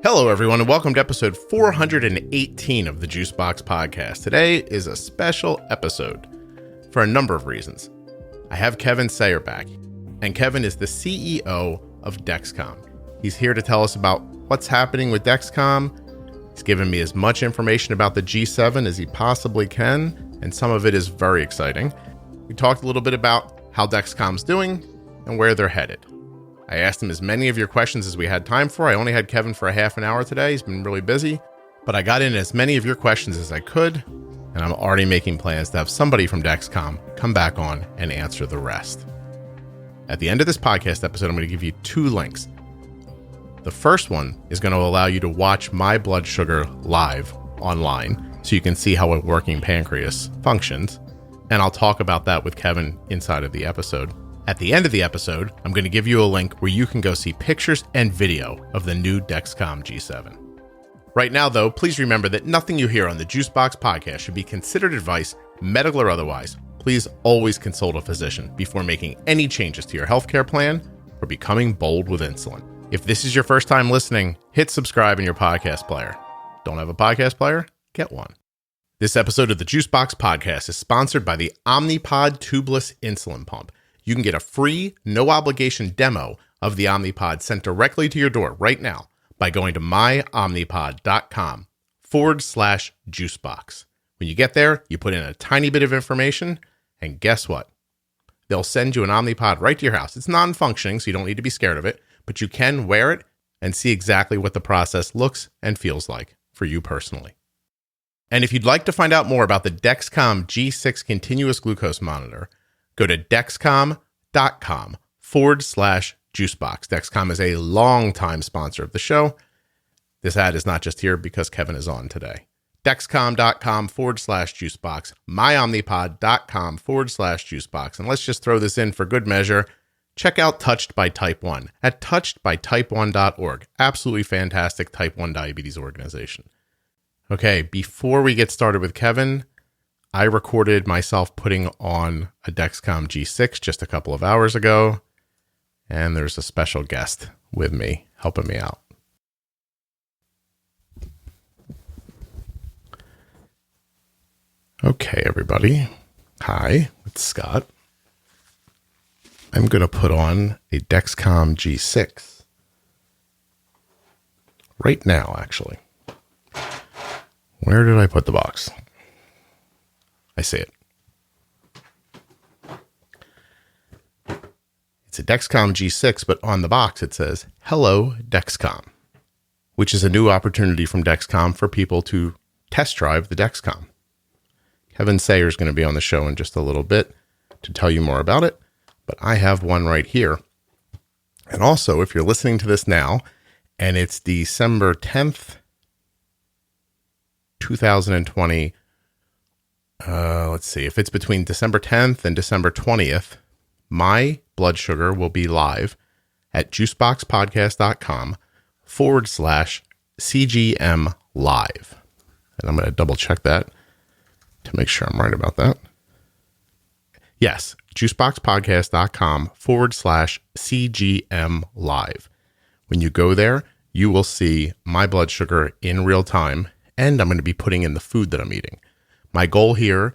Hello, everyone, and welcome to episode 418 of the Juicebox Podcast. Today is a special episode for a number of reasons. I have Kevin Sayer back, and Kevin is the CEO of Dexcom. He's here to tell us about what's happening with Dexcom. He's given me as much information about the G7 as he possibly can, and some of it is very exciting. We talked a little bit about how Dexcom's doing and where they're headed. I asked him as many of your questions as we had time for. I only had Kevin for a half an hour today. He's been really busy, but I got in as many of your questions as I could, and I'm already making plans to have somebody from Dexcom come back on and answer the rest. At the end of this podcast episode, I'm going to give you 2 links. The first one is going to allow you to watch my blood sugar live online so you can see how a working pancreas functions, and I'll talk about that with Kevin inside of the episode. At the end of the episode, I'm going to give you a link where you can go see pictures and video of the new Dexcom G7. Right now, though, please remember that nothing you hear on the Juicebox Podcast should be considered advice, medical or otherwise. Please always consult a physician before making any changes to your healthcare plan or becoming bold with insulin. If this is your first time listening, hit subscribe in your podcast player. Don't have a podcast player? Get one. This episode of the Juicebox Podcast is sponsored by the Omnipod tubeless insulin pump. You can get a free, no-obligation demo of the Omnipod sent directly to your door right now by going to myomnipod.com/juicebox. When you get there, you put in a tiny bit of information, and guess what? They'll send you an Omnipod right to your house. It's non-functioning, so you don't need to be scared of it, but you can wear it and see exactly what the process looks and feels like for you personally. And if you'd like to find out more about the Dexcom G6 continuous glucose monitor, go to dexcom.com/juicebox. Dexcom is a longtime sponsor of the show. This ad is not just here because Kevin is on today. Dexcom.com/juicebox, myomnipod.com/juicebox. And let's just throw this in for good measure. Check out Touched by Type 1 at touchedbytype1.org. Absolutely fantastic type 1 diabetes organization. Okay, before we get started with Kevin, I recorded myself putting on a Dexcom G6 just a couple of hours ago, and there's a special guest with me helping me out. Okay, everybody. Hi, it's Scott. I'm going to put on a Dexcom G6 right now, actually. Where did I put the box? I see it. It's a Dexcom G6, but on the box it says, "Hello, Dexcom," which is a new opportunity from Dexcom for people to test drive the Dexcom. Kevin Sayer is going to be on the show in just a little bit to tell you more about it, but I have one right here. And also, if you're listening to this now, and it's December 10th, 2020, let's see, if it's between December 10th and December 20th, my blood sugar will be live at juiceboxpodcast.com/CGM live. And I'm going to double check that to make sure I'm right about that. Yes, juiceboxpodcast.com/CGM live. When you go there, you will see my blood sugar in real time, and I'm going to be putting in the food that I'm eating. My goal here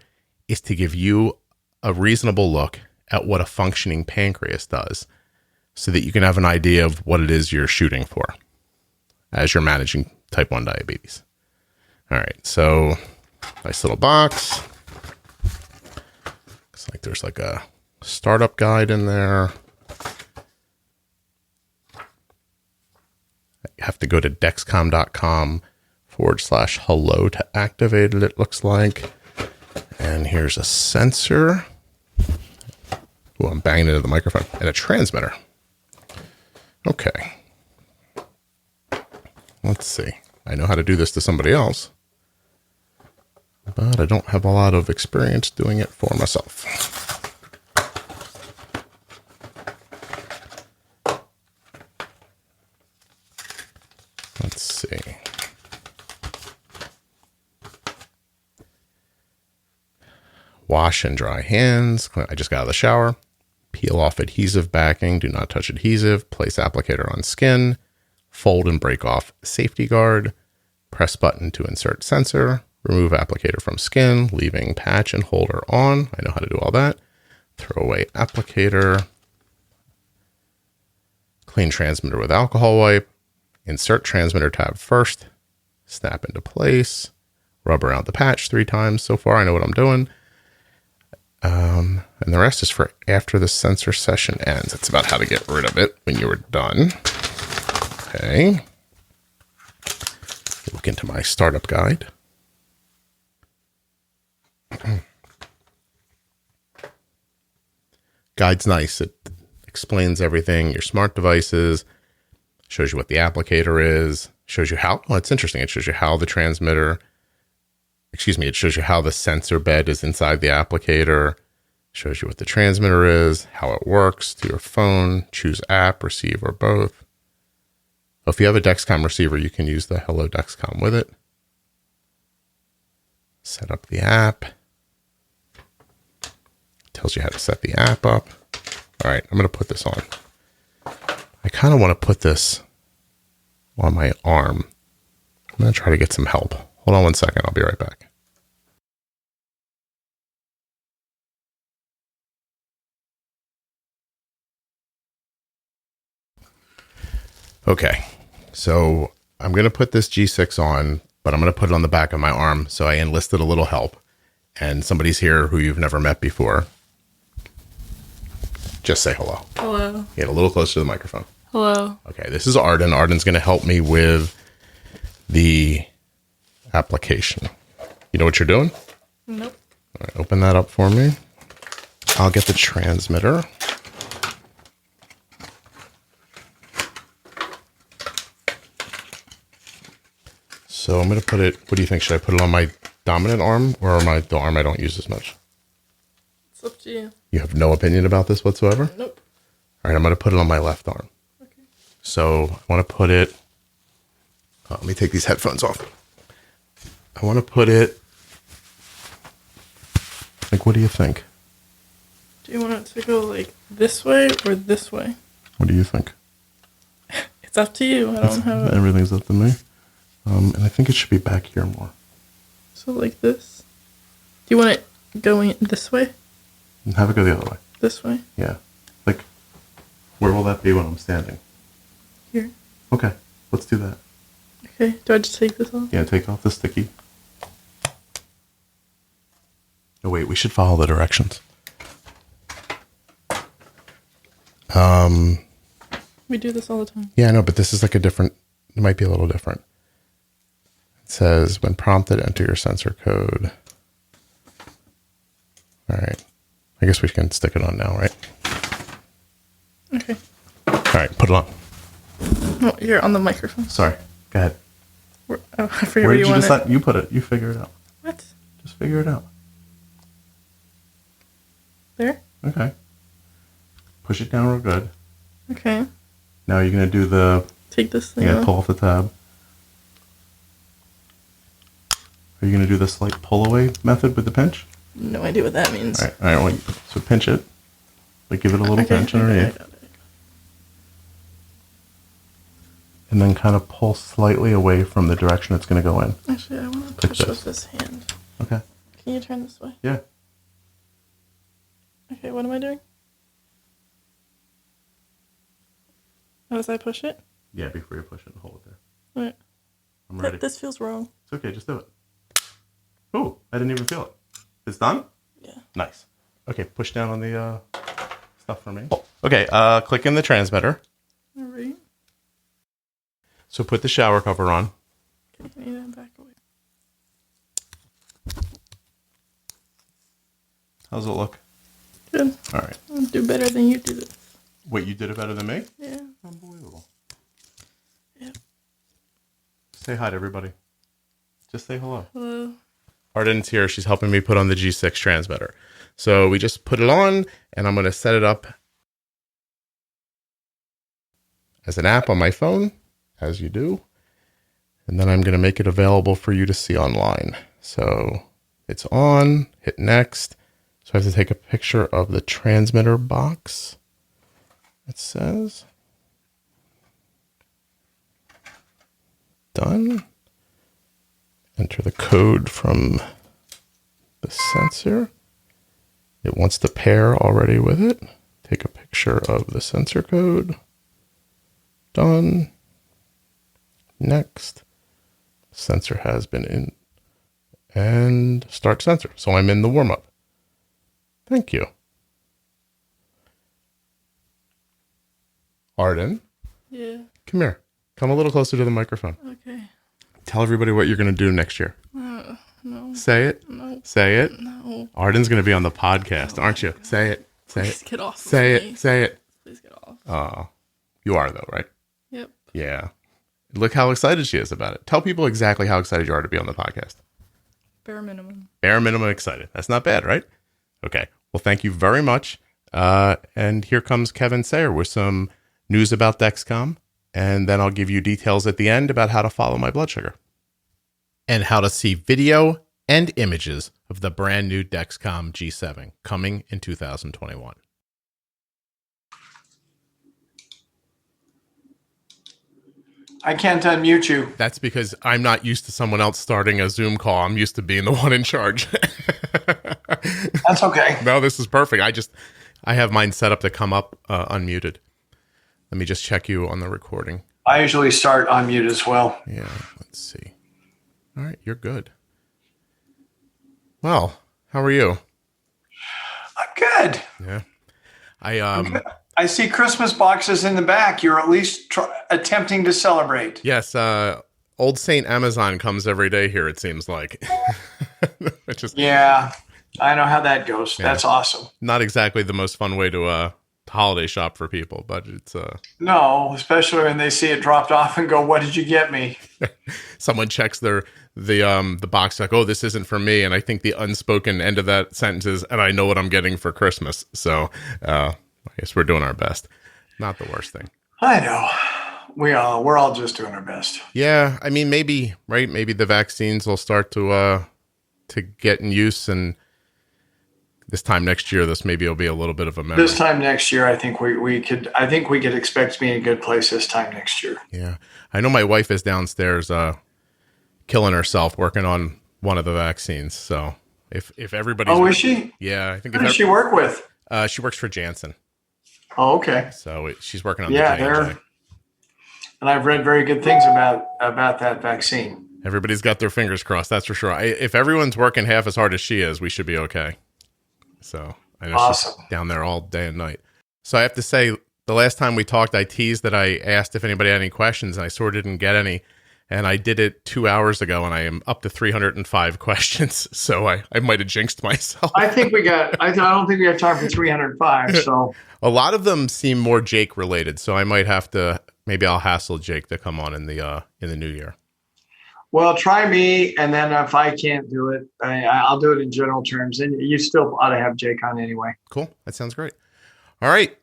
is to give you a reasonable look at what a functioning pancreas does so that you can have an idea of what it is you're shooting for as you're managing type 1 diabetes. All right, so nice little box. Looks like there's like a startup guide in there. You have to go to dexcom.com/hello to activate it, it looks like. And here's a sensor. Oh, I'm banging into the microphone. And a transmitter. Okay. Let's see. I know how to do this to somebody else, but I don't have a lot of experience doing it for myself. Let's see. Wash and dry hands. I just got out of the shower. Peel off adhesive backing. Do not touch adhesive. Place applicator on skin. Fold and break off safety guard. Press button to insert sensor. Remove applicator from skin, leaving patch and holder on. I know how to do all that. Throw away applicator. Clean transmitter with alcohol wipe. Insert transmitter tab first. Snap into place. Rub around the patch 3 times. So far, I know what I'm doing. And the rest is for after the sensor session ends. That's about how to get rid of it when you were done. Okay. Look into my startup guide. Guide's nice. It explains everything, your smart devices, shows you what the applicator is, shows you how, well, it's interesting. It shows you how the transmitter, it shows you how the sensor bed is inside the applicator, shows you what the transmitter is, how it works to your phone, choose app, receive, or both. If you have a Dexcom receiver, you can use the Hello Dexcom with it. Set up the app. Tells you how to set the app up. All right, I'm going to put this on. I kind of want to put this on my arm. I'm going to try to get some help. Hold on one second. I'll be right back. Okay, so I'm going to put this G6 on, but I'm going to put it on the back of my arm. So I enlisted a little help. And somebody's here who you've never met before. Just say hello. Hello. Get a little closer to the microphone. Hello. Okay, this is Arden. Arden's going to help me with the application. You know what you're doing? Nope. All right, open that up for me. I'll get the transmitter. So I'm going to put it, what do you think? Should I put it on my dominant arm or the arm I don't use as much? It's up to you. You have no opinion about this whatsoever? Nope. All right, I'm going to put it on my left arm. Okay. So I want to put it, let me take these headphones off. I want to put it, like, what do you think? Do you want it to go like this way or this way? What do you think? It's up to you. I don't have it. Everything's up to me. And I think it should be back here more. So like this. Do you want it going this way? And have it go the other way. This way? Yeah. Like, where will that be when I'm standing? Here. Okay, let's do that. Okay. Do I just take this off? Yeah, take off the sticky. Oh, wait, we should follow the directions. We do this all the time. Yeah, I know, but this is like it might be a little different. It says, when prompted, enter your sensor code. All right. I guess we can stick it on now, right? Okay. All right, put it on. Oh, you're on the microphone. Sorry. Go ahead. I forget Where where did you you want decide? it. You put it. You figure it out. What? Just figure it out. There? Okay. Push it down real good. Okay. Now you're going to do the... Take this thing You got to off. pull off the tab. Are you going to do the slight pull away method with the pinch? No idea what that means. All right. Wait. So pinch it. Like give it a little pinch underneath. I got it. And then kind of pull slightly away from the direction it's going to go in. Actually, I want to push this. with this hand. Okay. Can you turn this way? Yeah. Okay, what am I doing? How does I push it? Yeah, before you push it and hold it there. All right. I'm ready. This feels wrong. It's okay. Just do it. Oh, I didn't even feel it. It's done? Yeah. Nice. Okay, push down on the stuff for me. Okay, click in the transmitter. All right. So put the shower cover on. Okay, I need that back away. How's it look? Good. All right. I'll do better than you do this. Wait, you did it better than me? Yeah. Unbelievable. Yep. Say hi to everybody. Just say hello. Hello. Arden's here. She's helping me put on the G6 transmitter. So we just put it on, and I'm going to set it up as an app on my phone, as you do. And then I'm going to make it available for you to see online. So it's on. Hit next. So I have to take a picture of the transmitter box. It says done. Enter the code from the sensor. It wants to pair already with it. Take a picture of the sensor code. Done. Next. Sensor has been in. And start sensor. So I'm in the warm-up. Thank you. Arden. Yeah. Come here. Come a little closer to the microphone. Okay. Tell everybody what you're going to do next year. No. Say it. No. Say it. No. Arden's going to be on the podcast, aren't you? Say it. Say Please it. get off. Say of me. it. Say it. Please get off. You are though, right? Yep. Yeah. Look how excited she is about it. Tell people exactly how excited you are to be on the podcast. Bare minimum. Bare minimum excited. That's not bad, right? Okay. Well, thank you very much. And here comes Kevin Sayer with some news about Dexcom. And then I'll give you details at the end about how to follow my blood sugar. And how to see video and images of the brand new Dexcom G7 coming in 2021. I can't unmute you. That's because I'm not used to someone else starting a Zoom call. I'm used to being the one in charge. That's okay. No, this is perfect. I have mine set up to come up unmuted. Let me just check you on the recording. I usually start on mute as well. Yeah, let's see. All right, you're good. Well, how are you? I'm good. Yeah. I see Christmas boxes in the back. You're at least attempting to celebrate. Yes, Old Saint Amazon comes every day here, it seems like. Yeah, I know how that goes. Yeah. That's awesome. Not exactly the most fun way to holiday shop for people, but it's no, especially when they see it dropped off and go, "What did you get me?" Someone checks the box like, "Oh, this isn't for me," and I think the unspoken end of that sentence is, "And I know what I'm getting for Christmas." So I guess we're doing our best. Not the worst thing. I know. We're all just doing our best. Yeah, I mean, maybe the vaccines will start to get in use, and this time next year, this maybe will be a little bit of a memory. This time next year, I think we could expect to be in a good place this time next year. Yeah, I know my wife is downstairs killing herself working on one of the vaccines. So if everybody's is she? Yeah, I think. Who does she work with? She works for Janssen. Oh, okay. So she's working on the J&J. And I've read very good things about that vaccine. Everybody's got their fingers crossed. That's for sure. If everyone's working half as hard as she is, we should be okay. So I know she's down there all day and night. So I have to say, the last time we talked, I teased that I asked if anybody had any questions, and I sort of didn't get any. And I did it 2 hours ago, and I am up to 305 questions. So I might have jinxed myself. I don't think we have time for 305. So a lot of them seem more Jake related. So I might have to, maybe I'll hassle Jake to come on in the new year. Well, try me, and then if I can't do it, I'll do it in general terms. And you still ought to have Jake on anyway. Cool. That sounds great. All right.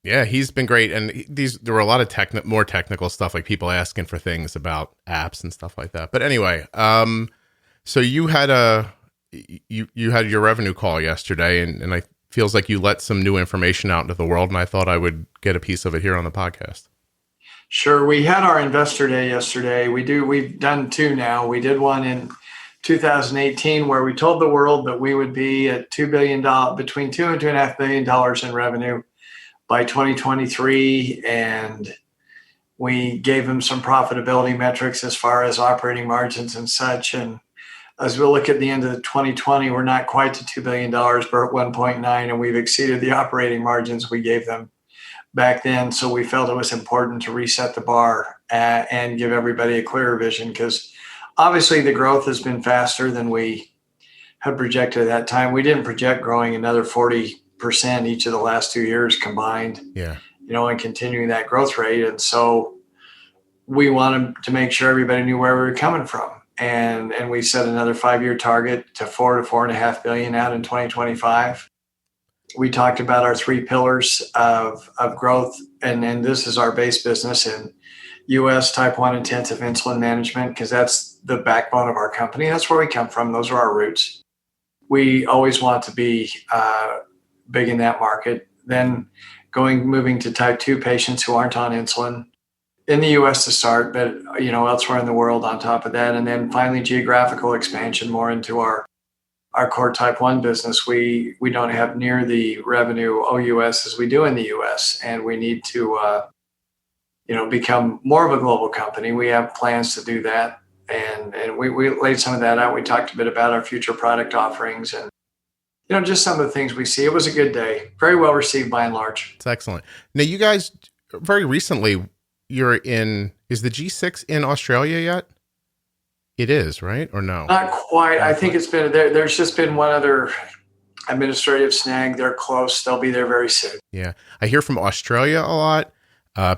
Yeah, he's been great. And there were a lot of more technical stuff, like people asking for things about apps and stuff like that. But anyway, so you had you had your revenue call yesterday, and it feels like you let some new information out into the world, and I thought I would get a piece of it here on the podcast. Sure. We had our investor day yesterday. We've done two now. We did one in 2018 where we told the world that we would be at $2 billion, between $2 and $2.5 billion in revenue by 2023. And we gave them some profitability metrics as far as operating margins and such. And as we look at the end of 2020, we're not quite to $2 billion, but at 1.9, and we've exceeded the operating margins we gave them back then. So we felt it was important to reset the bar and give everybody a clearer vision, because obviously the growth has been faster than we had projected at that time. We didn't project growing another 40% each of the last 2 years combined, and continuing that growth rate. And so we wanted to make sure everybody knew where we were coming from. And we set another 5-year target to $4 to $4.5 billion out in 2025. We talked about our 3 pillars of growth, and this is our base business in U.S. type 1 intensive insulin management, because that's the backbone of our company. That's where we come from. Those are our roots. we always want to be big in that market. Then moving to type 2 patients who aren't on insulin in the US to start, but elsewhere in the world on top of that. And then finally geographical expansion more into our core type 1 business. We don't have near the revenue OUS as we do in the US, and we need to become more of a global company. We have plans to do that. And we laid some of that out. We talked a bit about our future product offerings and just some of the things we see. It was a good day. Very well received by and large. It's excellent. Now, you guys, very recently, is the G6 in Australia yet? It is, right? Or no? Not quite. I think it's been there. There's just been one other administrative snag. They're close. They'll be there very soon. Yeah. I hear from Australia a lot.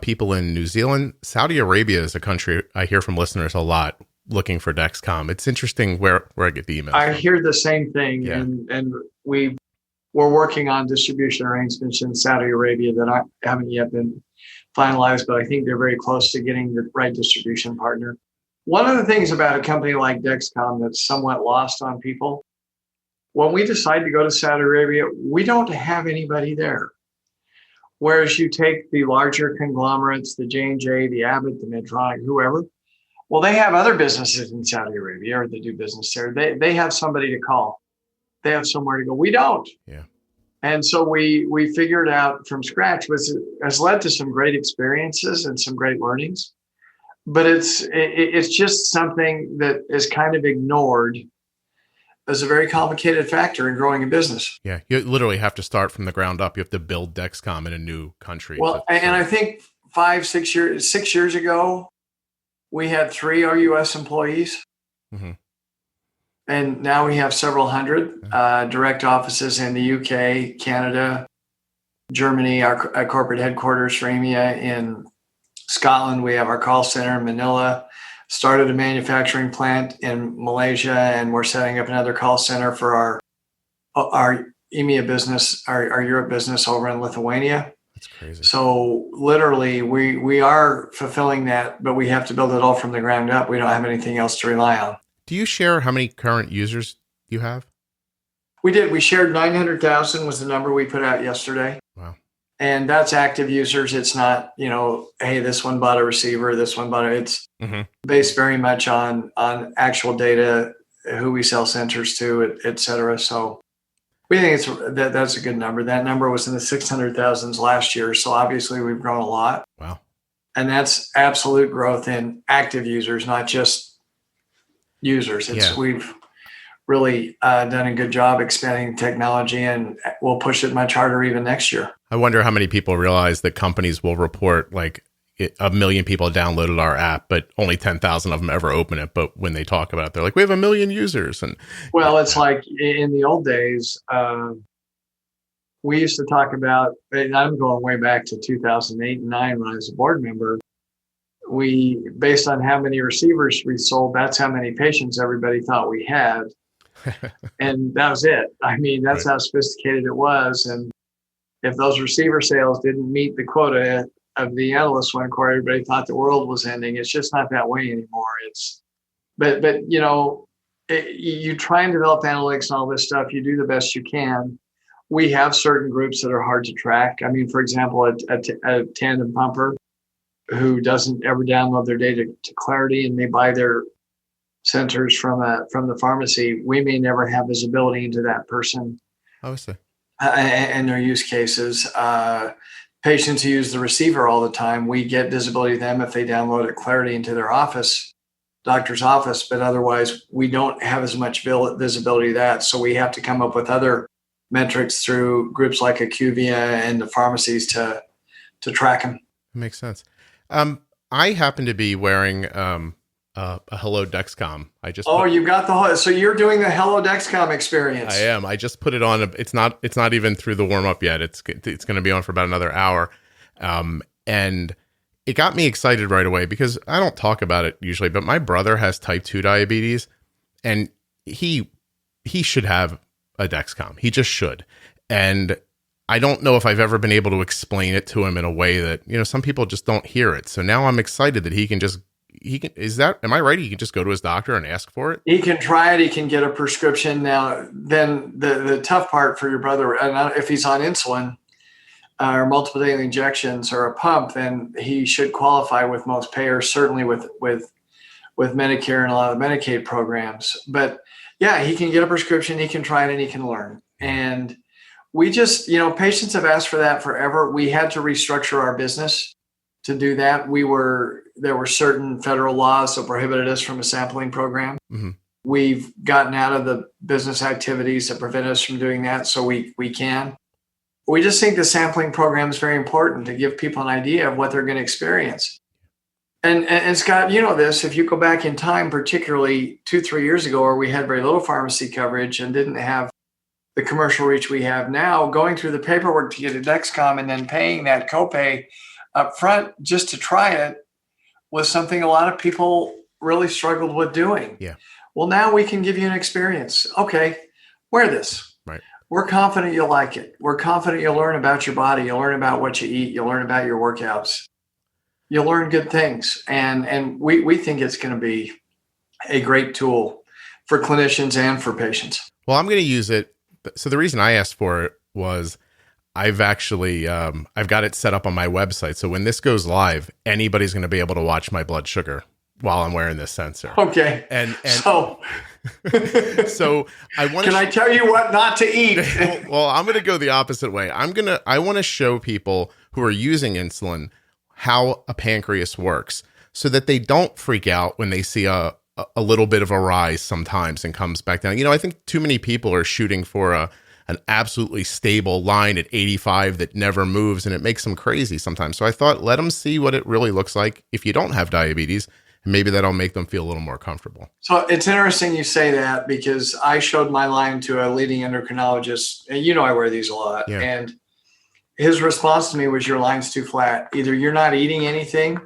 People in New Zealand. Saudi Arabia is a country I hear from listeners a lot looking for Dexcom. It's interesting where I get the emails. I hear the same thing. Yeah. And we're working on distribution arrangements in Saudi Arabia that haven't yet been finalized, but I think they're very close to getting the right distribution partner. One of the things about a company like Dexcom that's somewhat lost on people, when we decide to go to Saudi Arabia, we don't have anybody there. Whereas you take the larger conglomerates, the J&J, the Abbott, the Medtronic, whoever, well, they have other businesses in Saudi Arabia, or they do business there. They have somebody to call. They have somewhere to go. We don't. Yeah. And so we figured out from scratch, which has led to some great experiences and some great learnings. But it's just something that is kind of ignored as a very complicated factor in growing a business. Yeah, you literally have to start from the ground up. You have to build Dexcom in a new country. Well, and I think 6 years ago, we had 3 OUS employees. Mm-hmm. And now we have several hundred direct offices in the UK, Canada, Germany, our corporate headquarters for EMEA. In Scotland, we have our call center in Manila. Started a manufacturing plant in Malaysia, and we're setting up another call center for our EMEA business, our Europe business over in Lithuania. That's crazy. So literally, we are fulfilling that, but we have to build it all from the ground up. We don't have anything else to rely on. Do you share how many current users you have? We did. We shared 900,000 was the number we put out yesterday. Wow. And that's active users. It's not, hey, this one bought a receiver, this one bought it's based very much on actual data, who we sell sensors to, et cetera. So we think that's a good number. That number was in the 600,000s last year. So obviously we've grown a lot. Wow. And that's absolute growth in active users, not just users. We've really done a good job expanding technology, and we'll push it much harder even next year. I wonder how many people realize that companies will report like 1 million people downloaded our app, but only 10,000 of them ever open it. But when they talk about it, they're like, we have 1 million users. And well, it's like in the old days, we used to talk about, and I'm going way back to 2008 and 2009 when I was a board member. We, based on how many receivers we sold, that's how many patients everybody thought we had. And that was it. I mean, that's right. How sophisticated it was. And if those receiver sales didn't meet the quota of the analysts one quarter, everybody thought the world was ending. It's just not that way anymore. But you try and develop analytics and all this stuff. You do the best you can. We have certain groups that are hard to track. I mean, for example, a tandem pumper who doesn't ever download their data to Clarity, and they buy their sensors from the pharmacy, we may never have visibility into that person. Obviously. And their use cases. Patients who use the receiver all the time, we get visibility to them if they download it Clarity into their doctor's office, but otherwise we don't have as much visibility to that. So we have to come up with other metrics through groups like IQVIA and the pharmacies to track them. Makes sense. I happen to be wearing a Hello Dexcom. You got so you're doing the Hello Dexcom experience. I am. I just put it on. It's not even through the warm up yet. It's going to be on for about another hour, and it got me excited right away because I don't talk about it usually, but my brother has type 2 diabetes, and he should have a Dexcom. He just should, and I don't know if I've ever been able to explain it to him in a way that, some people just don't hear it. So now I'm excited that he can just he can, am I right? He can just go to his doctor and ask for it? He can try it. He can get a prescription. Now, then the tough part for your brother, if he's on insulin or multiple daily injections or a pump, then he should qualify with most payers, certainly with Medicare and a lot of the Medicaid programs. But yeah, he can get a prescription, he can try it, and he can learn. And we just, patients have asked for that forever. We had to restructure our business to do that. There were certain federal laws that prohibited us from a sampling program. Mm-hmm. We've gotten out of the business activities that prevent us from doing that, so we can. We just think the sampling program is very important to give people an idea of what they're going to experience. And Scott, you know this, if you go back in time, particularly 2-3 years ago, where we had very little pharmacy coverage and didn't have the commercial reach we have now, going through the paperwork to get a Dexcom and then paying that copay up front just to try it was something a lot of people really struggled with doing. Yeah. Well, now we can give you an experience. Okay, wear this. Right. We're confident you'll like it. We're confident you'll learn about your body. You'll learn about what you eat. You'll learn about your workouts. You'll learn good things. And we think it's going to be a great tool for clinicians and for patients. Well, I'm going to use it. So the reason I asked for it was I've actually, I've got it set up on my website. So when this goes live, anybody's going to be able to watch my blood sugar while I'm wearing this sensor. Okay. And so, so I want to, can I tell you what not to eat? Well, I'm going to go the opposite way. I want to show people who are using insulin how a pancreas works so that they don't freak out when they see a little bit of a rise sometimes and comes back down. I think too many people are shooting for an absolutely stable line at 85 that never moves, and it makes them crazy sometimes. So I thought, let them see what it really looks like if you don't have diabetes, and maybe that'll make them feel a little more comfortable. So it's interesting you say that, because I showed my line to a leading endocrinologist, and I wear these a lot. Yeah. And his response to me was, your line's too flat. Either you're not eating anything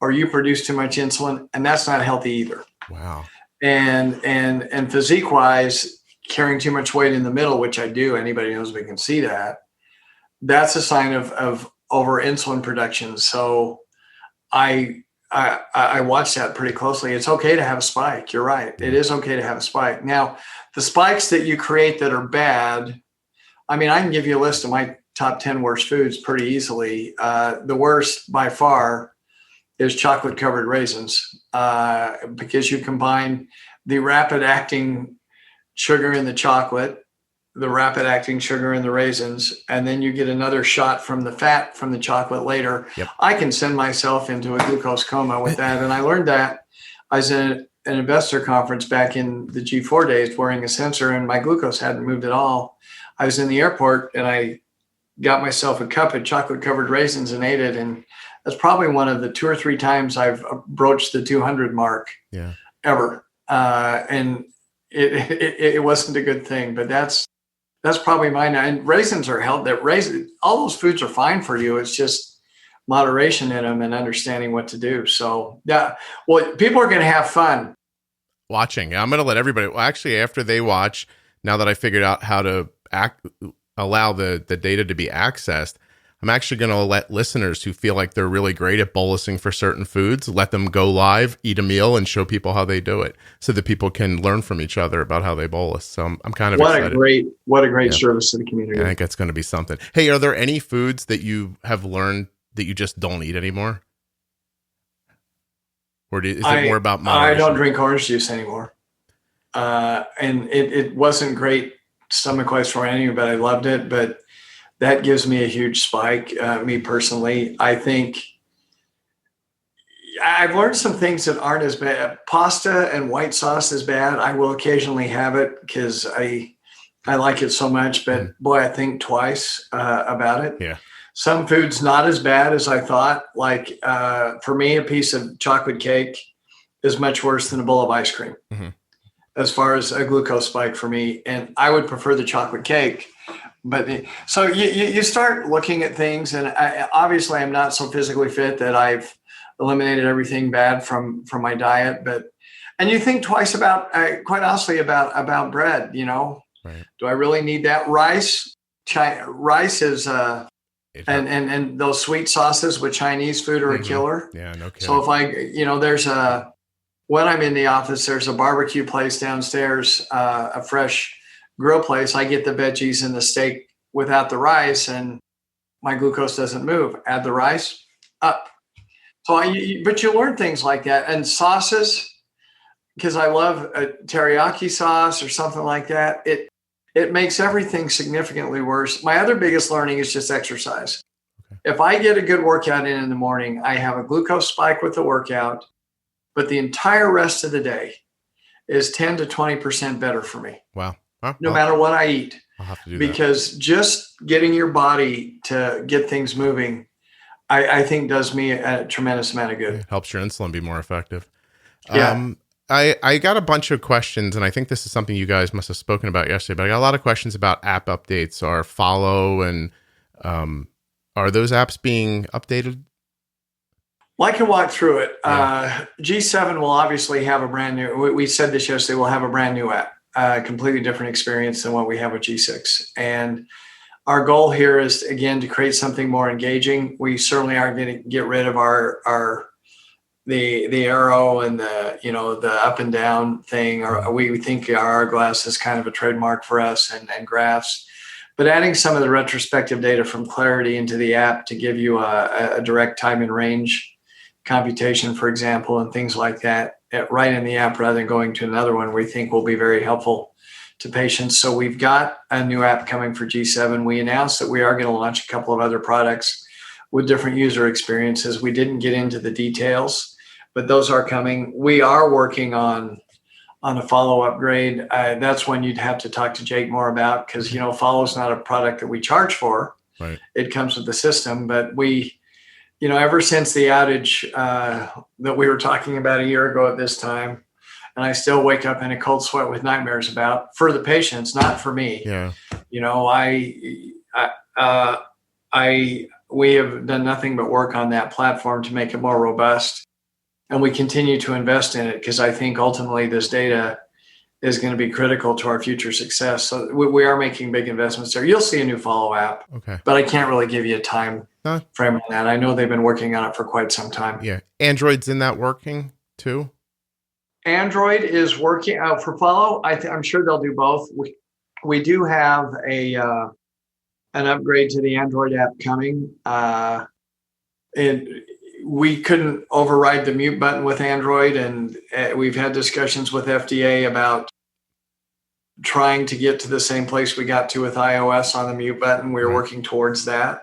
or you produce too much insulin, and that's not healthy either. Wow. And physique wise, carrying too much weight in the middle, which I do, anybody knows we can see that, that's a sign of over insulin production. So I watch that pretty closely. It's okay to have a spike. You're right. It is okay to have a spike. Now, the spikes that you create that are bad, I can give you a list of my top 10 worst foods pretty easily. The worst by far is chocolate covered raisins, because you combine the rapid acting sugar in the chocolate, the rapid acting sugar in the raisins, and then you get another shot from the fat from the chocolate later. Yep. I can send myself into a glucose coma with that. And I learned that. I was in an investor conference back in the G4 days wearing a sensor, and my glucose hadn't moved at all. I was in the airport and I got myself a cup of chocolate covered raisins and ate it. And that's probably one of the 2 or 3 times I've broached the 200 mark ever. And it wasn't a good thing, but that's probably mine. And raisins are all those foods are fine for you. It's just moderation in them and understanding what to do. So yeah, well, people are going to have fun watching. I'm going to let everybody, actually, after they watch, now that I figured out how to allow the data to be accessed, I'm actually going to let listeners who feel like they're really great at bolusing for certain foods, let them go live, eat a meal, and show people how they do it so that people can learn from each other about how they bolus. So I'm kind of excited. What a great service to the community. I think that's going to be something. Hey, are there any foods that you have learned that you just don't eat anymore? Or is it more about moderation? I don't drink orange juice anymore. And it wasn't great stomach-wise for any, but I loved it. But that gives me a huge spike, me personally. I think I've learned some things that aren't as bad. Pasta and white sauce is bad. I will occasionally have it because I like it so much, but boy, I think twice about it. Yeah. Some foods not as bad as I thought. Like for me, a piece of chocolate cake is much worse than a bowl of ice cream as far as a glucose spike for me. And I would prefer the chocolate cake. But so you start looking at things, and obviously I'm not so physically fit that I've eliminated everything bad from my diet. And you think twice about, quite honestly, about bread. Right. Do I really need that? Rice is And those sweet sauces with Chinese food are a killer. Yeah, no kidding. So if when I'm in the office, there's a barbecue place downstairs, a fresh grill place. I get the veggies and the steak without the rice, and my glucose doesn't move. Add the rice, up. So but you learn things like that. And sauces, because I love a teriyaki sauce or something like that, it makes everything significantly worse. My other biggest learning is just exercise. Okay. If I get a good workout in the morning, I have a glucose spike with the workout, but the entire rest of the day is 10 to 20% better for me. Wow. No matter what I eat. I'll have to do because just getting your body to get things moving, I think does me a tremendous amount of good. It helps your insulin be more effective. Yeah. I got a bunch of questions, and I think this is something you guys must have spoken about yesterday, but I got a lot of questions about app updates or follow, and are those apps being updated? Well, I can walk through it. Yeah. G7 will obviously have a brand new, we said this yesterday, we'll have a brand new app, completely different experience than what we have with G6. And our goal here is, again, to create something more engaging. We certainly are going to get rid of the arrow and the up and down thing, or we think our hourglass is kind of a trademark for us, and graphs. But adding some of the retrospective data from Clarity into the app to give you a direct time and range computation, for example, and things like that right in the app rather than going to another one, we think will be very helpful to patients. So we've got a new app coming for G7. We announced that we are going to launch a couple of other products with different user experiences. We didn't get into the details, but those are coming. We are working on a follow upgrade. That's one you'd have to talk to Jake more about, because follow is not a product that we charge for. Right. It comes with the system, but we, ever since the outage that we were talking about a year ago at this time, and I still wake up in a cold sweat with nightmares about, for the patients, not for me. Yeah. We have done nothing but work on that platform to make it more robust. And we continue to invest in it because I think ultimately this data is going to be critical to our future success. So we are making big investments there. You'll see a new follow app, but I can't really give you a time frame on that. I know they've been working on it for quite some time. Yeah. Android's in that working too? Android is working for follow. I'm sure they'll do both. We do have an upgrade to the Android app coming. We couldn't override the mute button with Android, and we've had discussions with FDA about trying to get to the same place we got to with iOS on the mute button. We're working towards that.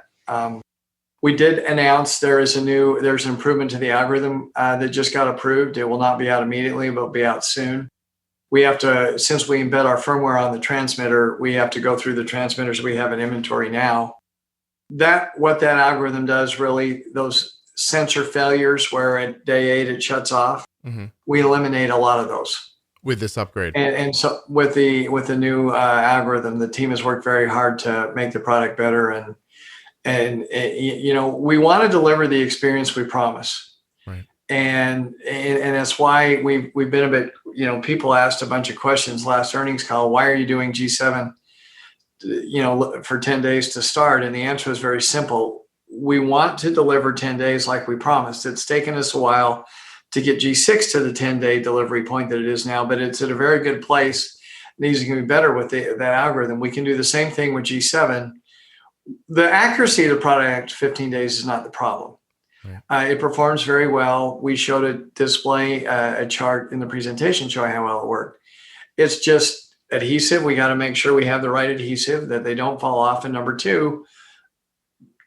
We did announce there's an improvement to the algorithm that just got approved. It will not be out immediately, but will be out soon. We have to, since we embed our firmware on the transmitter, we have to go through the transmitters we have in inventory now. What that algorithm does, really, those sensor failures where at day 8 it shuts off, we eliminate a lot of those with this upgrade. And so with the new algorithm, the team has worked very hard to make the product better, and we want to deliver the experience we promise. Right. And that's why we've been a bit, people asked a bunch of questions last earnings call. Why are you doing G7, for 10 days to start? And the answer is very simple. We want to deliver 10 days like we promised. It's taken us a while to get G6 to the 10-day delivery point that it is now, but it's at a very good place. These are going to be better with that algorithm. We can do the same thing with G7. The accuracy of the product 15 days is not the problem. Right. It performs very well. We showed a display, a chart in the presentation showing how well it worked. It's just adhesive. We got to make sure we have the right adhesive, that they don't fall off. And number 2,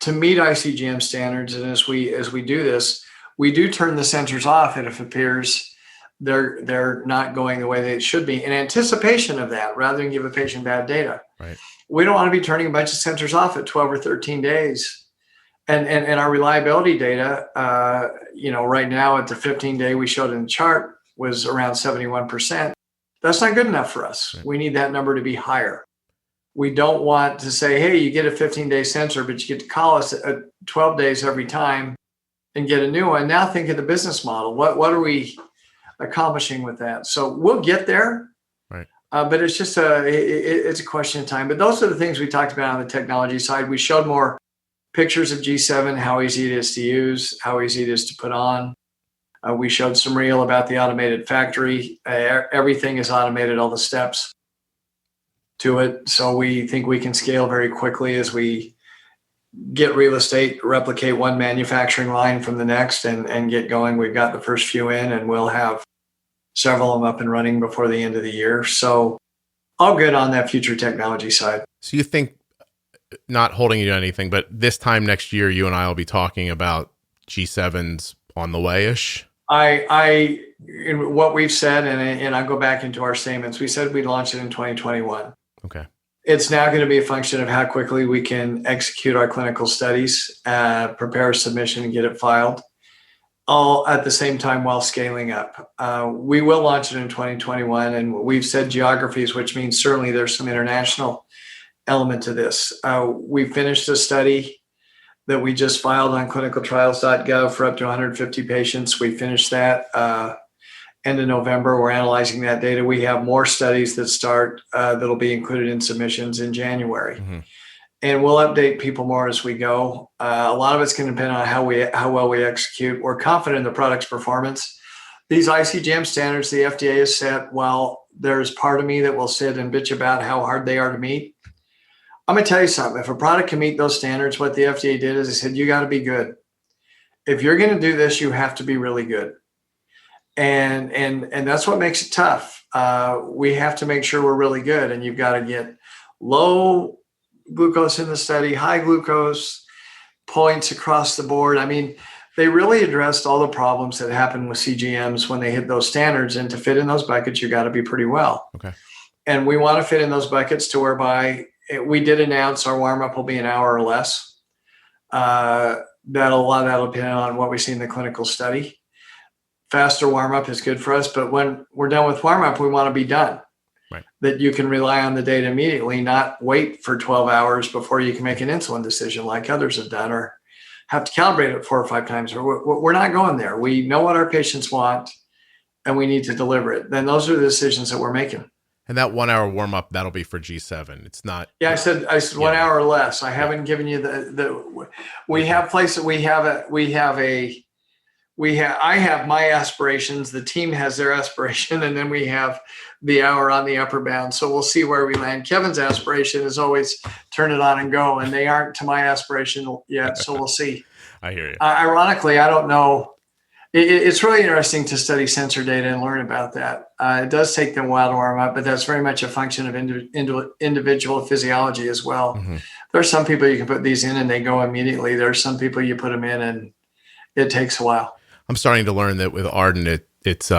to meet ICGM standards, and as we do this, we do turn the sensors off, and if it appears they're not going the way they should be, in anticipation of that, rather than give a patient bad data. Right. We don't want to be turning a bunch of sensors off at 12 or 13 days. And our reliability data, right now at the 15-day we showed in the chart was around 71%. That's not good enough for us. Right. We need that number to be higher. We don't want to say, hey, you get a 15-day sensor, but you get to call us at 12 days every time and get a new one. Now think of the business model. What are we accomplishing with that? So we'll get there. Right. But it's just it's a question of time. But those are the things we talked about on the technology side. We showed more pictures of G7, how easy it is to use, how easy it is to put on. We showed some reel about the automated factory. Everything is automated, all the steps to it. So we think we can scale very quickly as we get real estate, replicate one manufacturing line from the next, and get going. We've got the first few in, and we'll have several of them up and running before the end of the year. So all good on that future technology side. So you think, not holding you to anything, but this time next year, you and I will be talking about G7s on the way-ish? In what we've said, and I'll go back into our statements, we said we'd launch it in 2021. Okay. It's now going to be a function of how quickly we can execute our clinical studies, prepare a submission, and get it filed, all at the same time while scaling up. We will launch it in 2021, and we've said geographies, which means certainly there's some international element to this. We finished a study that we just filed on clinicaltrials.gov for up to 150 patients. We finished that end of November. We're analyzing that data. We have more studies that start that'll be included in submissions in January. Mm-hmm. And we'll update people more as we go. A lot of it's going to depend on how well we execute. We're confident in the product's performance. These ICGM standards the FDA has set, while there's part of me that will sit and bitch about how hard they are to meet, I'm going to tell you something. If a product can meet those standards, what the FDA did is they said, you got to be good. If you're going to do this, you have to be really good. And that's what makes it tough. We have to make sure we're really good, and you've got to get low glucose in the study, high glucose points across the board. I mean, they really addressed all the problems that happen with CGMs when they hit those standards, and to fit in those buckets, you got to be pretty well. Okay. And we want to fit in those buckets to whereby we did announce our warm-up will be an hour or less. That'll depend on what we see in the clinical study. Faster warm-up is good for us, but when we're done with warm-up, we want to be done. Right. That you can rely on the data immediately, not wait for 12 hours before you can make an insulin decision like others have done, or have to calibrate it 4 or 5 times. We're not going there. We know what our patients want, and we need to deliver it. Then those are the decisions that we're making. And that 1 hour warm up, that'll be for G7. It's not. Yeah, I said 1 hour or less. I haven't given you we have places. I have my aspirations. The team has their aspiration, and then we have the hour on the upper bound. So we'll see where we land. Kevin's aspiration is always turn it on and go, and they aren't to my aspiration yet. So we'll see. I hear you. Ironically, I don't know. It's really interesting to study sensor data and learn about that. It does take them a while to warm up, but that's very much a function of individual physiology as well. Mm-hmm. There are some people you can put these in and they go immediately. There are some people you put them in and it takes a while. I'm starting to learn that with Arden, it's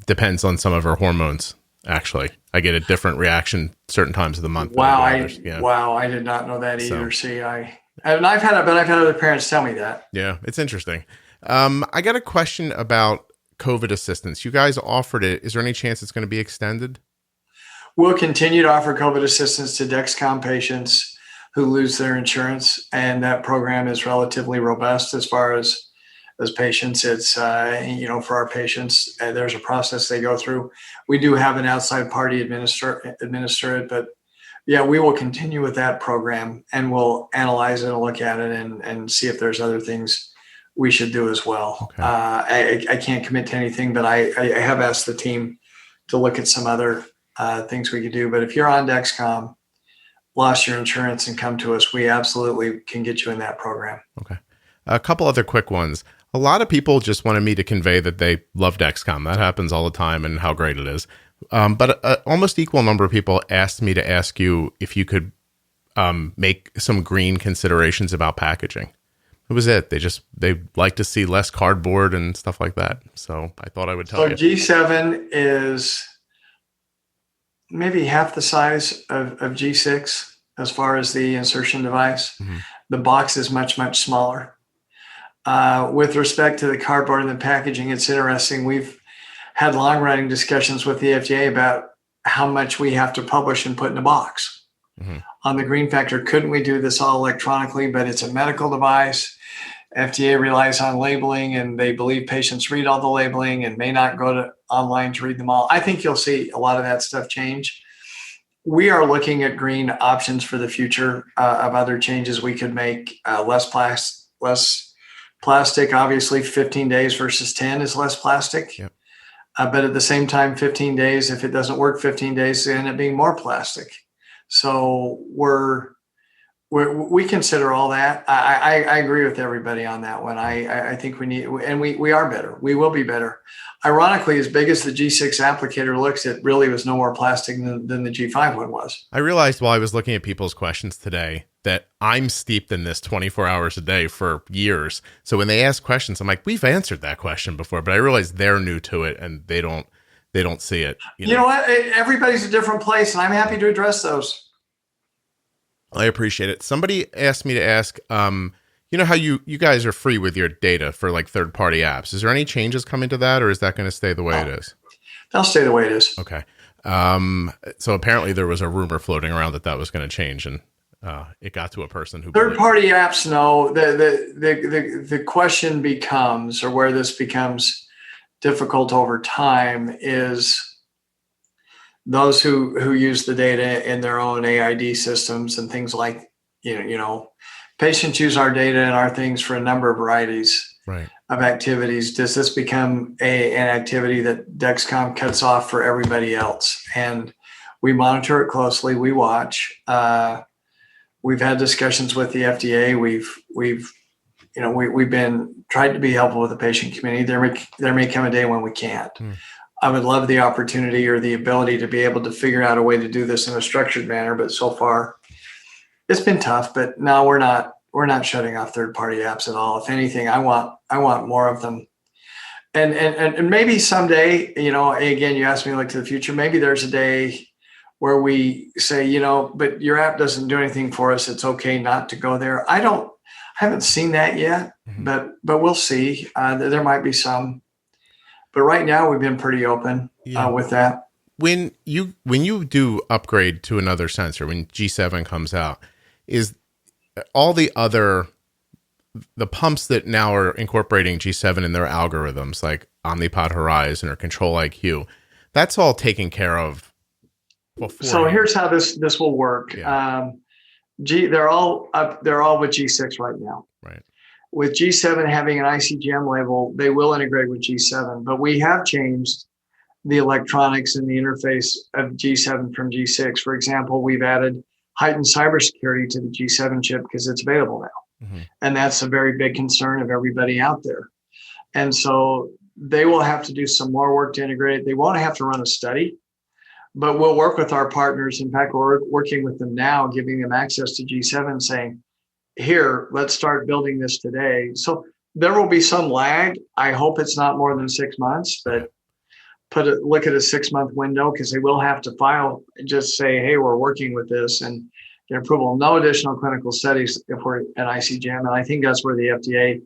depends on some of her hormones. Actually, I get a different reaction certain times of the month. Wow, I did not know that either. I've had other parents tell me that. Yeah, it's interesting. I got a question about COVID assistance. You guys offered it. Is there any chance it's going to be extended? We'll continue to offer COVID assistance to Dexcom patients who lose their insurance, and that program is relatively robust as far as patients. It's for our patients, there's a process they go through. We do have an outside party administer it, but yeah, we will continue with that program, and we'll analyze it and look at it and see if there's other things we should do as well. Okay. I can't commit to anything, but I have asked the team to look at some other things we could do. But if you're on Dexcom, lost your insurance and come to us, we absolutely can get you in that program. Okay. A couple other quick ones. A lot of people just wanted me to convey that they love Dexcom. That happens all the time and how great it is. But almost equal number of people asked me to ask you if you could make some green considerations about packaging. It was it. They like to see less cardboard and stuff like that. So I thought I would tell you. So G7 is maybe half the size of G6 as far as the insertion device. Mm-hmm. The box is much, much smaller. With respect to the cardboard and the packaging, it's interesting. We've had long-running discussions with the FDA about how much we have to publish and put in a box. Mm-hmm. On the green factor, couldn't we do this all electronically? But it's a medical device. FDA relies on labeling, and they believe patients read all the labeling and may not go to online to read them all. I think you'll see a lot of that stuff change. we are looking at green options for the future of other changes we could make. Less plastic. Obviously, 15 days versus 10 is less plastic. Yep. But at the same time, 15 days, if it doesn't work 15 days, it end up being more plastic. So we consider all that. I agree with everybody on that one. I think we need, and we are better. We will be better. Ironically, as big as the G6 applicator looks, it really was no more plastic than the G5 one was. I realized while I was looking at people's questions today that I'm steeped in this 24 hours a day for years. So when they ask questions, I'm like, we've answered that question before, but I realize they're new to it and they don't see it. You know what? Everybody's a different place, and I'm happy to address those. I appreciate it. Somebody asked me to ask, you know how you guys are free with your data for like third-party apps. Is there any changes coming to that, or is that going to stay the way it is? They'll stay the way it is. Okay. So apparently there was a rumor floating around that was going to change, and it got to a person who third-party apps. No, the question becomes, or where this becomes difficult over time, is those who use the data in their own AID systems and things like, patients use our data and our things for a number of varieties of activities. Does this become an activity that Dexcom cuts off for everybody else? And we monitor it closely. We watch. We've had discussions with the FDA. We've been tried to be helpful with the patient community. There may come a day when we can't. I would love the opportunity or the ability to be able to figure out a way to do this in a structured manner, but so far it's been tough. But no, we're not shutting off third-party apps at all. If anything, I want more of them. And maybe someday, again, you asked me to look to the future. Maybe there's a day where we say, but your app doesn't do anything for us. It's okay not to go there. I haven't seen that yet, but we'll see. There might be some. But right now, we've been pretty open with that. When you do upgrade to another sensor, when G7 comes out, is all the pumps that now are incorporating G7 in their algorithms, like Omnipod Horizon or Control IQ, that's all taken care of before. So here's how this will work. Yeah. They're all with G6 right now. Right. With G7 having an ICGM label, they will integrate with G7, but we have changed the electronics and the interface of G7 from G6. For example, we've added heightened cybersecurity to the G7 chip because it's available now. And that's a very big concern of everybody out there. And so they will have to do some more work to integrate it. They won't have to run a study, but we'll work with our partners. In fact, we're working with them now, giving them access to G7, saying, here, let's start building this today. So there will be some lag. I hope it's not more than 6 months, but look at a 6-month window, because they will have to file, just say, hey, we're working with this and get approval. No additional clinical studies if we're at ICGM. And I think that's where the FDA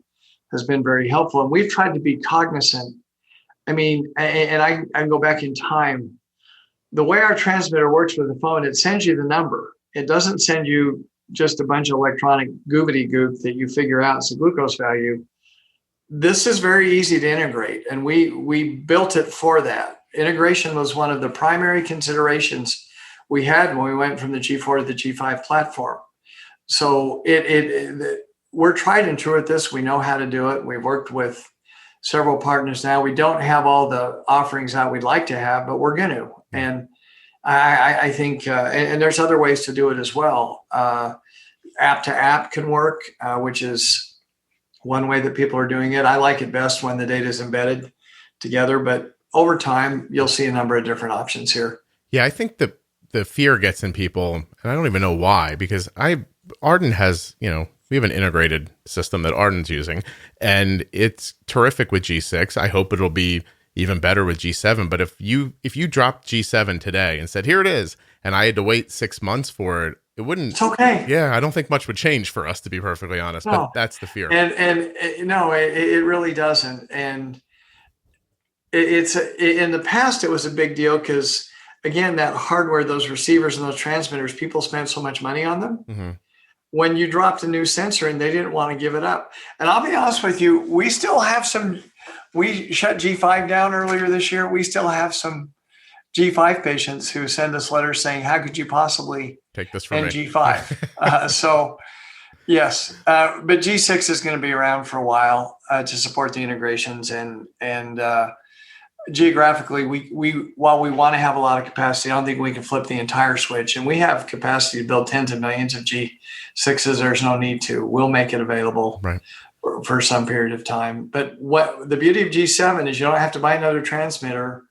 has been very helpful. And we've tried to be cognizant. I mean, and I can go back in time. The way our transmitter works with the phone, it sends you the number. It doesn't send you just a bunch of electronic goobity-goop that you figure out as a glucose value. This is very easy to integrate, and we built it for that. Integration was one of the primary considerations we had when we went from the G4 to the G5 platform. So we're tried and true at this. We know how to do it. We've worked with several partners now. We don't have all the offerings out we'd like to have, but we're going to. And I think, and there's other ways to do it as well. App to app can work, which is one way that people are doing it. I like it best when the data is embedded together, but over time, you'll see a number of different options here. Yeah, I think the fear gets in people, and I don't even know why, because Arden has, we have an integrated system that Arden's using, and it's terrific with G6. I hope it'll be even better with G7. But if you dropped G7 today and said, here it is, and I had to wait 6 months for it, it wouldn't. It's okay. Yeah, I don't think much would change for us, to be perfectly honest. No. But that's the fear. And no, it really doesn't. And it's in the past, it was a big deal because, again, that hardware, those receivers and those transmitters, people spent so much money on them. When you dropped a new sensor and they didn't want to give it up. And I'll be honest with you, we still have some. We shut G5 down earlier this year. We still have some G5 patients who send us letters saying, how could you possibly take this from me? G5. So yes, but G6 is going to be around for a while to support the integrations and geographically, we while we want to have a lot of capacity, I don't think we can flip the entire switch. And we have capacity to build tens of millions of G6s. There's no need to. We'll make it available for some period of time. But what the beauty of G7 is, you don't have to buy another transmitter.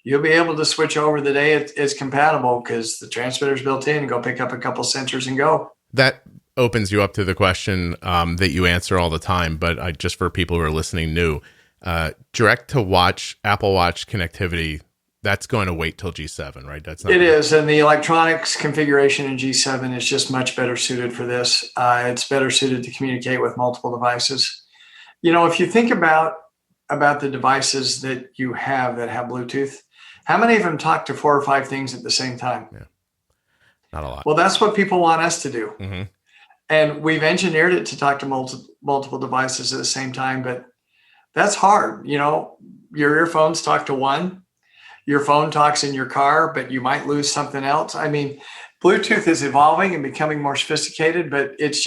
You'll be able to switch over the day it's compatible because the transmitter's built in. Go pick up a couple sensors and go. That opens you up to the question that you answer all the time, but just for people who are listening new. Direct to watch, Apple Watch connectivity, that's going to wait till G7, right? It is. And the electronics configuration in G7 is just much better suited for this. It's better suited to communicate with multiple devices. If you think about the devices that you have that have Bluetooth, how many of them talk to 4 or 5 things at the same time? Yeah. Not a lot. Well, that's what people want us to do. Mm-hmm. And we've engineered it to talk to multiple devices at the same time, but that's hard. Your earphones talk to one, your phone talks in your car, but you might lose something else. I mean, Bluetooth is evolving and becoming more sophisticated, but it's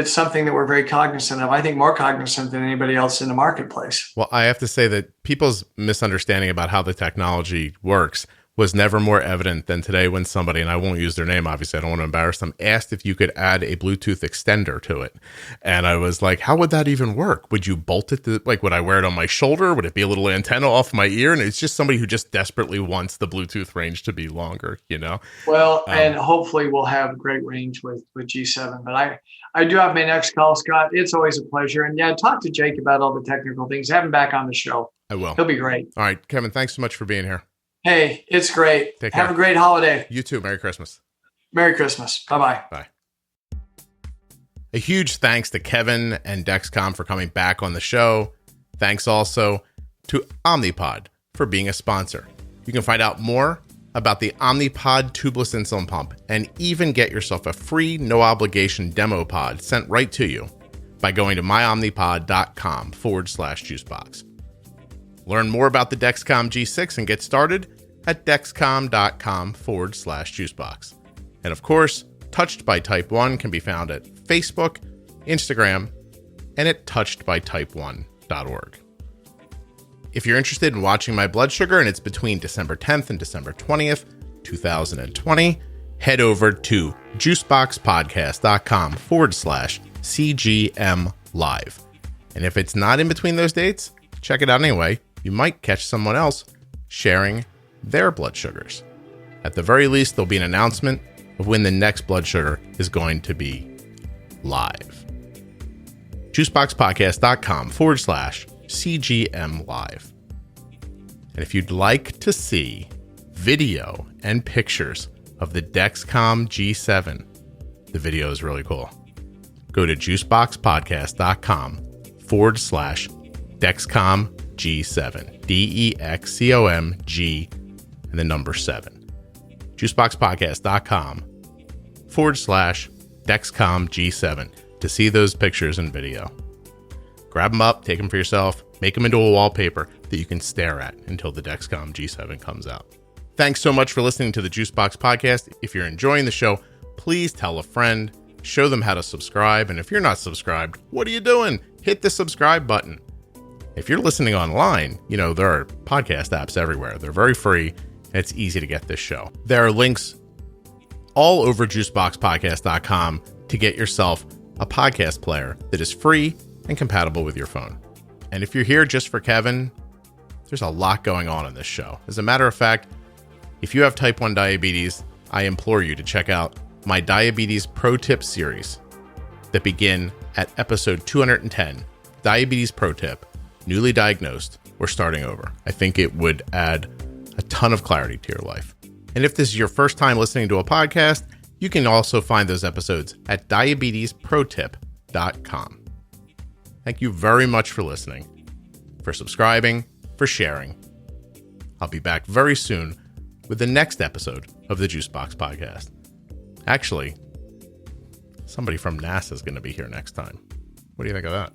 something that we're very cognizant of. I think more cognizant than anybody else in the marketplace. Well, I have to say that people's misunderstanding about how the technology works was never more evident than today when somebody, and I won't use their name, obviously, I don't want to embarrass them, asked if you could add a Bluetooth extender to it. And I was like, how would that even work? Would you bolt it to, would I wear it on my shoulder? Would it be a little antenna off my ear? And it's just somebody who just desperately wants the Bluetooth range to be longer, Well, and hopefully we'll have great range with G7. But I do have my next call, Scott. It's always a pleasure. And yeah, talk to Jake about all the technical things. Have him back on the show. I will. He'll be great. All right, Kevin, thanks so much for being here. Hey, it's great. Take care. Have a great holiday. You too. Merry Christmas. Merry Christmas. Bye-bye. Bye. A huge thanks to Kevin and Dexcom for coming back on the show. Thanks also to Omnipod for being a sponsor. You can find out more about the Omnipod tubeless insulin pump and even get yourself a free, no-obligation demo pod sent right to you by going to myomnipod.com/juicebox. Learn more about the Dexcom G6 and get started at dexcom.com/juicebox. And of course, Touched by Type 1 can be found at Facebook, Instagram, and at touchedbytype1.org. If you're interested in watching my blood sugar and it's between December 10th and December 20th, 2020, head over to juiceboxpodcast.com/CGM live. And if it's not in between those dates, check it out anyway. You might catch someone else sharing their blood sugars. At the very least, there'll be an announcement of when the next blood sugar is going to be live. Juiceboxpodcast.com/CGM live. And if you'd like to see video and pictures of the Dexcom G7, the video is really cool. Go to juiceboxpodcast.com/Dexcom G7, DEXCOMG, and the number 7. Juiceboxpodcast.com/Dexcom G7 to see those pictures and video. Grab them up, take them for yourself, make them into a wallpaper that you can stare at until the Dexcom G7 comes out. Thanks so much for listening to the Juicebox Podcast. If you're enjoying the show, please tell a friend, show them how to subscribe. And if you're not subscribed, what are you doing? Hit the subscribe button. If you're listening online, there are podcast apps everywhere. They're very free, and it's easy to get this show. There are links all over juiceboxpodcast.com to get yourself a podcast player that is free and compatible with your phone. And if you're here just for Kevin, there's a lot going on in this show. As a matter of fact, if you have type 1 diabetes, I implore you to check out my Diabetes Pro Tip series that begin at episode 210, Diabetes Pro Tip, newly diagnosed or starting over. I think it would add a ton of clarity to your life. And if this is your first time listening to a podcast, you can also find those episodes at diabetesprotip.com. Thank you very much for listening, for subscribing, for sharing. I'll be back very soon with the next episode of the Juicebox Podcast. Actually, somebody from NASA is going to be here next time. What do you think of that?